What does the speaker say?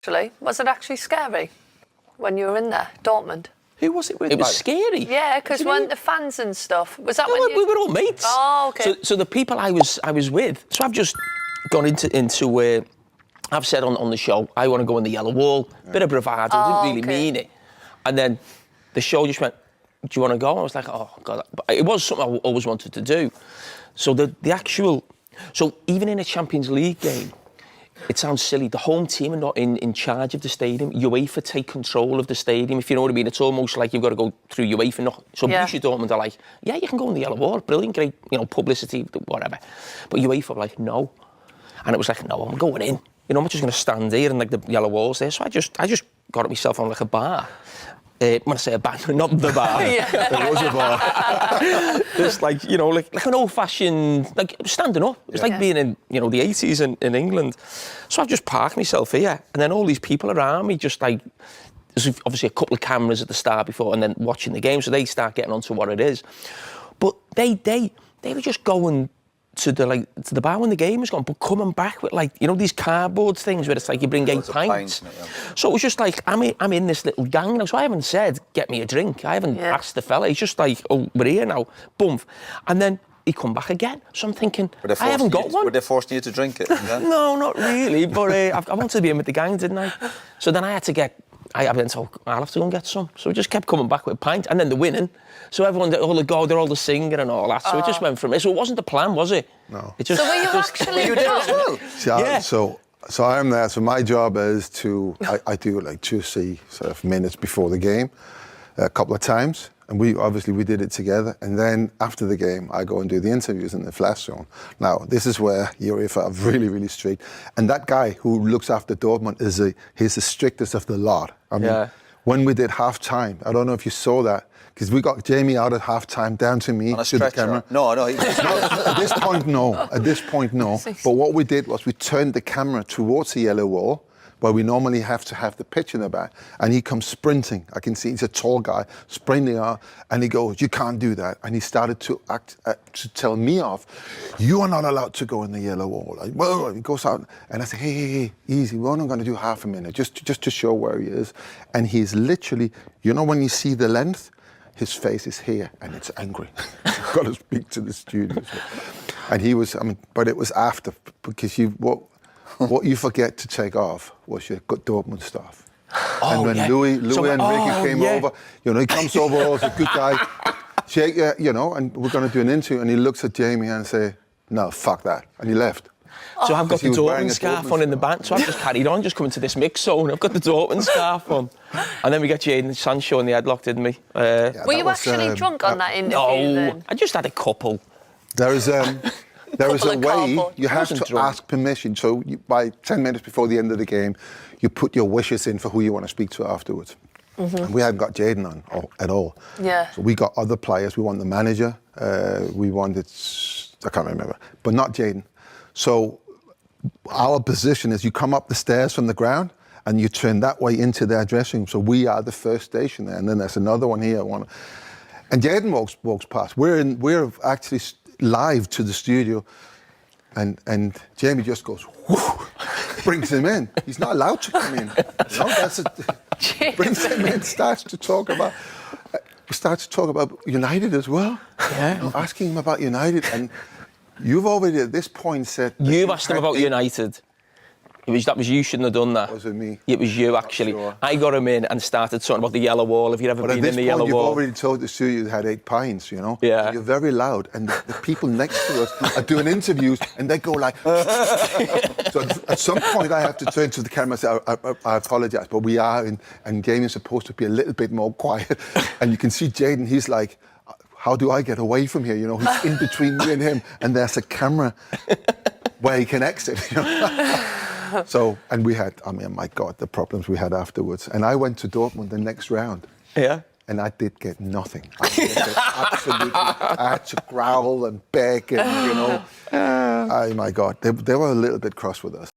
actually. Was it actually scary when you were in there, Dortmund? Who was it with? It was scary. Yeah, because when the fans and stuff, was that No, when we were all mates. Oh, okay. So the people I was with. So I've just gone into where I've said on the show I want to go on the yellow wall. Bit of bravado. Didn't really mean it. And then the show just went, "Do you want to go?" And I was like, "Oh God!" But it was something I always wanted to do. So the actual, so even in a Champions League game, it sounds silly. The home team are not in charge of the stadium. UEFA take control of the stadium. If you know what I mean, it's almost like you've got to go through UEFA. So Borussia Dortmund are like, "Yeah, you can go on the yellow wall. Brilliant, great, publicity, whatever." But UEFA were like, "No," and it was like, "No, I'm going in. I'm not just going to stand here and like the yellow wall's there." So I just got myself on like a bar. When I say a bar, not the bar. There was a bar. Just like, like an old-fashioned, like standing up. It was like being in, the 80s in England. So I've just parked myself here, and then all these people around me just like, there's obviously a couple of cameras at the start before, and then watching the game, so they start getting onto what it is. But they were just going to the bar when the game was gone, but coming back with these cardboard things where it's like you bring 8 pints. So it was just like I'm in this little gang now, so I haven't said get me a drink. I haven't asked the fella. He's just like, "Oh, we're here now." Boom, and then he come back again. So I'm thinking, I haven't got one. Were they forcing you to drink it? No, not really. But I wanted to be in with the gang, didn't I? So then I had to get. I'll have to go and get some. So we just kept coming back with a pint, and then the winning. So everyone, all the singing and all that. So it just went from it. So it wasn't the plan, was it? No. It just, so were you actually drunk? So I'm there. So my job is I do like 2 sort of minutes before the game, a couple of times, and we did it together. And then after the game, I go and do the interviews in the flash zone. Now this is where UEFA are really, really strict. And that guy who looks after Dortmund he's the strictest of the lot. I mean, when we did half time, I don't know if you saw that. Because we got Jamie out at half-time, down to me, to the camera. No. At this point, no. But what we did was we turned the camera towards the yellow wall, where we normally have to have the pitch in the back. And he comes sprinting. I can see he's a tall guy, sprinting out. And he goes, "You can't do that." And he started to to tell me off. "You are not allowed to go in the yellow wall." Well, he goes out. And I say, hey, easy. We're only going to do half a minute, just to show where he is. And he's literally, when you see the length, his face is here, and it's angry. I've got to speak to the students. And he was, but it was after, because what you forget to take off was your good Dortmund stuff. And when Louis and Ricky came over, he comes over, oh, he's a good guy. Jake, and we're going to do an interview, and he looks at Jamie and say, "No, fuck that," and he left. So I've got the Dortmund scarf on in the band, so I've just carried on, just coming to this mix zone. I've got the Dortmund scarf on. And then we got Jadon Sancho in the headlock, didn't we? Were you actually drunk on that interview then? I just had a couple. There is a way you have to ask permission. So by 10 minutes before the end of the game, you put your wishes in for who you want to speak to afterwards. And we hadn't got Jadon on at all. Yeah. So we got other players. We want the manager. We wanted, I can't remember, but not Jadon. So our position is you come up the stairs from the ground and you turn that way into their dressing room. So we are the first station there, and then there's another one here. And Jadon walks past. We're actually live to the studio, and Jamie just goes, whoo, brings him in. He's not allowed to come in. Brings him in, starts to talk about United as well. Yeah, asking him about United. And you've already at this point said... You've asked him about United. That was you, shouldn't have done that. Was it me? It was you, actually. Sure. I got him in and started talking about the yellow wall. Have you ever been in the yellow wall? You've already told the studio you had 8 pints, Yeah. So you're very loud, and the people next to us are doing interviews, and they go like... So at some point, I have to turn to the camera and say, I apologise, but we are in... And Jamie's supposed to be a little bit more quiet. And you can see Jadon, he's like... How do I get away from here? He's in between me and him, and there's a camera where he can exit. So, and we had, my God, the problems we had afterwards. And I went to Dortmund the next round. Yeah. And I did get nothing. Absolutely. I had to growl and beg and, oh my God, they were a little bit cross with us.